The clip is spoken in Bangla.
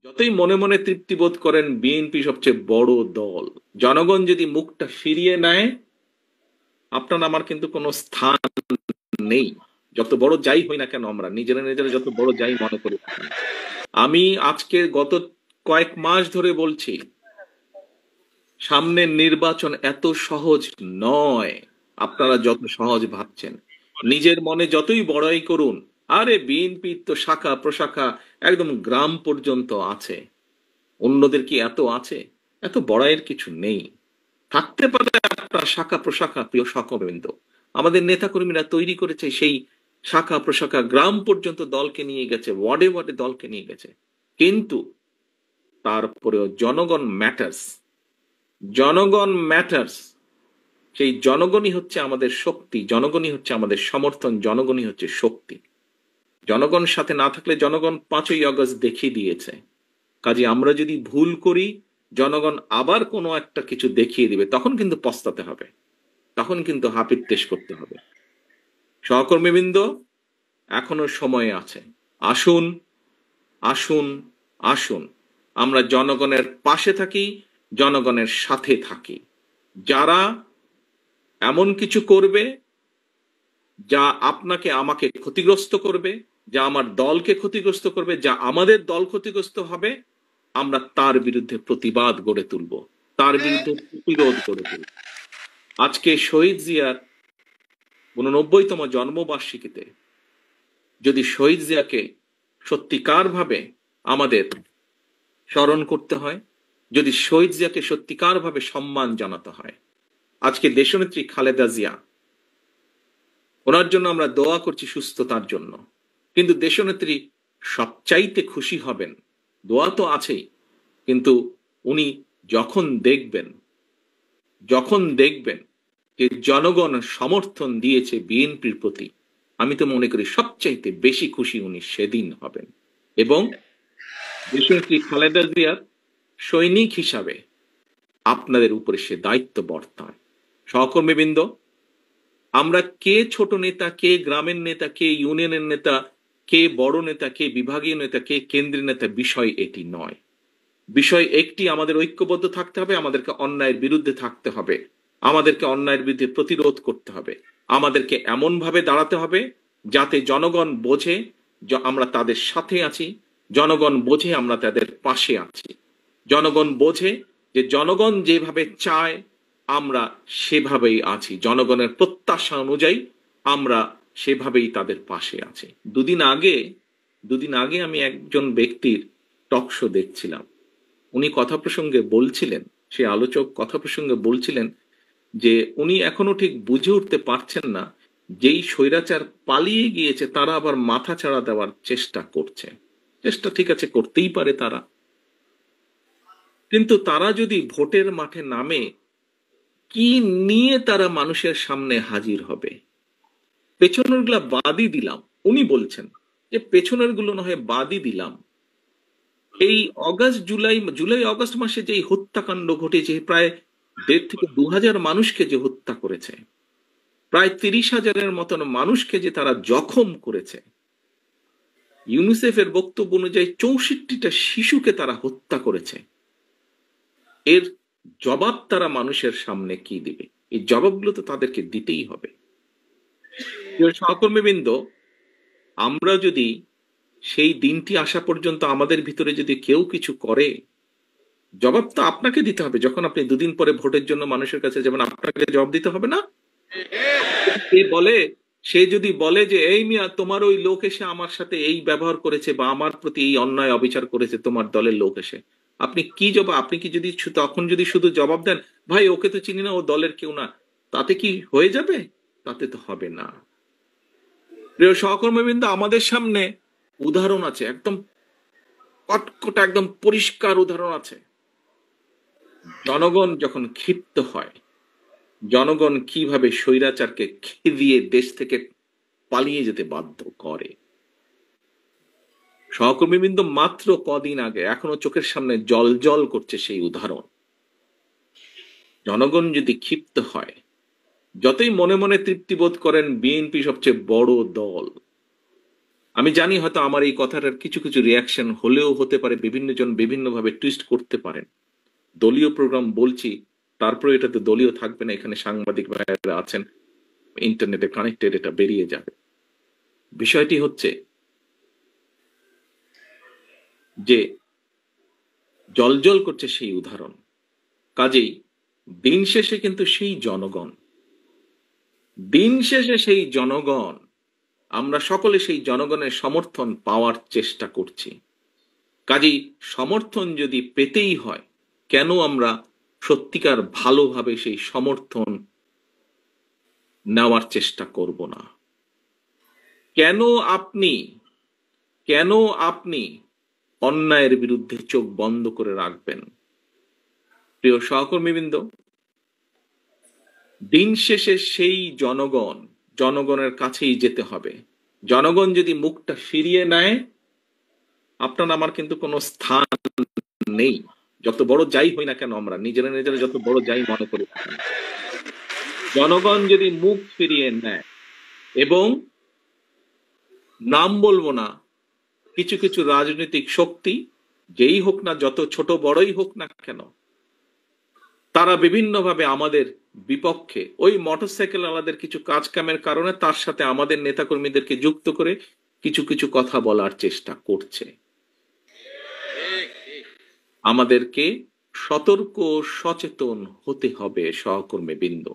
যতই মনে মনে তৃপ্তি বোধ করেন বিএনপি সবচেয়ে বড় দল, জনগণ যদি মুখটা ফিরিয়ে নেয় আপনার আমার কিন্তু কোনো স্থান নেই। যত বড় যাই হই না কেন, আমরা নিজেরা নিজেরা যত বড় যাই মনে করি না কেন। আমি আজকে গত কয়েক মাস ধরে বলছি, সামনের নির্বাচন এত সহজ নয় আপনারা যত সহজ ভাবছেন। নিজের মনে যতই বড়াই করুন, আরে বিএনপি তো শাখা প্রশাখা একদম গ্রাম পর্যন্ত আছে, অন্যদের কি এত আছে? এত বড়াইয়ের কিছু নেই। থাকতে পারে আপনার শাখা প্রশাখা, প্রিয় সহকর্মীবৃন্দ, আমাদের নেতাকর্মীরা তৈরি করেছে সেই শাখা প্রশাখা, গ্রাম পর্যন্ত দলকে নিয়ে গেছে, ওয়ার্ডে ওয়ার্ডে দলকে নিয়ে গেছে। কিন্তু তারপরেও জনগণ ম্যাটার্স, জনগণ ম্যাটার্স। সেই জনগণই হচ্ছে আমাদের শক্তি, জনগণই হচ্ছে আমাদের সমর্থন, জনগণই হচ্ছে শক্তি। জনগণ সাথে না থাকলে জনগণ 5ই আগস্ট দেখিয়ে দিয়েছে। কাজে আমরা যদি ভুল করি, জনগণ আবার কোনো একটা কিছু দেখিয়ে দিবে, তখন কিন্তু পস্তাতে হবে, তখন কিন্তু হাপিত্তেশ করতে হবে। সহকর্মীবৃন্দ, এখনো সময় আছে। আসুন, আসুন, আসুন, আমরা জনগণের পাশে থাকি, জনগণের সাথে থাকি। যারা এমন কিছু করবে যা আপনাকে আমাকে ক্ষতিগ্রস্ত করবে, যা আমার দলকে ক্ষতিগ্রস্ত করবে, যা আমাদের দল ক্ষতিগ্রস্ত হবে, আমরা তার বিরুদ্ধে প্রতিবাদ গড়ে তুলব, তার বিরুদ্ধে প্রতিরোধ গড়ে তুলব। আজকে শহীদ জিয়ার 89তম জন্মবার্ষিকীতে যদি শহীদ জিয়াকে সত্যিকার ভাবে আমাদের স্মরণ করতে হয়, যদি শহীদ জিয়াকে সত্যিকার ভাবে সম্মান জানাতে হয়, আজকে দেশনেত্রী খালেদা জিয়া, ওনার জন্য আমরা দোয়া করছি সুস্থতার জন্য। কিন্তু দেশনেত্রী সবচাইতে খুশি হবেন, দোয়া তো আছেই, কিন্তু উনি যখন দেখবেন, যখন দেখবেন যে জনগণ সমর্থন দিয়েছে বিএনপির প্রতি, আমি তো মনে করি সবচাইতে বেশি খুশি উনি সেদিন হবেন। এবং দেশনেত্রী খালেদা জিয়ার সৈনিক হিসাবে আপনাদের উপরে সে দায়িত্ব বর্তায়। সহকর্মীবৃন্দ, আমরা কে ছোট নেতা, কে গ্রামের নেতা, কে ইউনিয়নের নেতা, কে বড় নেতা, কে বিভাগীয় নেতা, কে কেন্দ্রীয় নেতা, বিষয় এটি নয়। বিষয় একটি, আমাদের ঐক্যবদ্ধ থাকতে হবে, আমাদেরকে অন্যায়ের বিরুদ্ধে থাকতে হবে, আমাদেরকে অন্যায়ের বিরুদ্ধে প্রতিরোধ করতে হবে, আমাদেরকে এমন ভাবে দাঁড়াতে হবে যাতে জনগণ বোঝে যে আমরা তাদের সাথে আছি, জনগণ বোঝে আমরা তাদের পাশে আছি, জনগণ বোঝে যে জনগণ যেভাবে চায় আমরা সেভাবেই আছি, জনগণের প্রত্যাশা অনুযায়ী আমরা সেভাবেই তাদের পাশে আছি। দুদিন আগে আমি একজন ব্যক্তির টক শো দেখছিলাম। উনি কথা প্রসঙ্গে বলছিলেন, সে আলোচক কথা প্রসঙ্গে বলছিলেন যে উনি এখনো ঠিক বুঝে উঠতে পারছেন না, যেই স্বৈরাচার পালিয়ে গিয়েছে তারা আবার মাথা চাড়া দেওয়ার চেষ্টা করছে। চেষ্টা ঠিক আছে, করতেই পারে তারা, কিন্তু তারা যদি ভোটের মাঠে নামে, কি নিয়ে তারা মানুষের সামনে হাজির হবে? পেছনের গুলা বাদই দিলাম, উনি বলছেন যে পেছনের গুলো না হয় বাদই দিলাম, এই জুলাই অগস্ট মাসে যে হত্যাকাণ্ড ঘটেছে, প্রায় 1.5 থেকে 2,000 মানুষকে যে হত্যা করেছে, প্রায় 30,000-এর মতন মানুষকে যে তারা জখম করেছে, ইউনিসেফের বক্তব্য অনুযায়ী 64টা শিশুকে তারা হত্যা করেছে, এর জবাব তারা মানুষের সামনে কি দিবে? এই জবাবগুলো তো তাদেরকে দিতেই হবে। সহকর্মীবৃন্দ, আমরা যদি সেই দিনটি আসা পর্যন্ত আমাদের ভিতরে যদি কেউ কিছু করে, জবাব তো আপনাকে দিতে হবে। যখন আপনি দুদিন পরে ভোটের জন্য মানুষের কাছে যাবেন, আপনাকে জবাব দিতে হবে না? সে যদি বলে যে এই মিয়া, তোমার ওই লোক এসে আমার সাথে এই ব্যবহার করেছে বা আমার প্রতি এই অন্যায় অবিচার করেছে, তোমার দলের লোক এসে, আপনি কি জবাব? আপনি কি যদি তখন যদি শুধু জবাব দেন ভাই ওকে তো চিনি না, ও দলের কেউ না, তাতে কি হয়ে যাবে? তাতে তো হবে না। প্রিয় সহকর্মীবৃন্দ, আমাদের সামনে উদাহরণ আছে, একদম কটকটা একদম পরিষ্কার উদাহরণ আছে। জনগণ যখন ক্ষিপ্ত হয়, জনগণ কিভাবে স্বৈরাচারকে খেদিয়ে দেশ থেকে পালিয়ে যেতে বাধ্য করে। সহকর্মীবৃন্দ, মাত্র কদিন আগে, এখনো চোখের সামনে জল করছে সেই উদাহরণ। জনগণ যদি ক্ষিপ্ত হয়, যতই মনে মনে তৃপ্তি বোধ করেন বিএনপি সবচেয়ে বড় দল, আমি জানি হয়তো আমার এই কথাটার কিছু কিছু রিয়াকশন হলেও হতে পারে, বিভিন্ন জন বিভিন্নভাবে টুইস্ট করতে পারেন। দলীয় প্রোগ্রাম বলছি, তারপরে এটা তো দলীয় থাকবে না, এখানে সাংবাদিক ভাইয়েরা আছেন, ইন্টারনেটে কানেক্টেড, এটা বেরিয়ে যাবে। বিষয়টি হচ্ছে যে জলজল করছে সেই উদাহরণ, কাজেই দিন শেষে কিন্তু সেই জনগণ, দিন শেষে সেই জনগণ, আমরা সকলে সেই জনগণের সমর্থন পাওয়ার চেষ্টা করছি। কাজেই সমর্থন যদি পেতেই হয়, কেন আমরা সত্যিকার ভালোভাবে সেই সমর্থন নেওয়ার চেষ্টা করব না? কেন আপনি কেন আপনি অন্যায়ের বিরুদ্ধে চোখ বন্ধ করে রাখবেন? প্রিয় সহকর্মীবৃন্দ, দিন শেষে সেই জনগণের কাছেই যেতে হবে। জনগণ যদি মুখটা ফিরিয়ে নেয়, আপনার আমার কিন্তু কোনো স্থান নেই। যত বড় যাই হই না কেন, আমরা নিজেরা নিজেরা যত বড় যাই মনে করি না কেন, জনগণ যদি মুখ ফিরিয়ে নেয়, এবং নাম বলবো না, কিছু কিছু রাজনৈতিক শক্তি, যেই হোক না, যত ছোট বড়ই হোক না কেন, তারা বিভিন্নভাবে আমাদের বিপক্ষে, ওই মোটরসাইকেল আলাদের কিছু কাজ কামের কারণে তার সাথে আমাদের নেতাকর্মীদেরকে যুক্ত করে কিছু কিছু কথা বলার চেষ্টা করছে। আমাদেরকে সতর্ক সচেতন হতে হবে সহকর্মীবৃন্দ।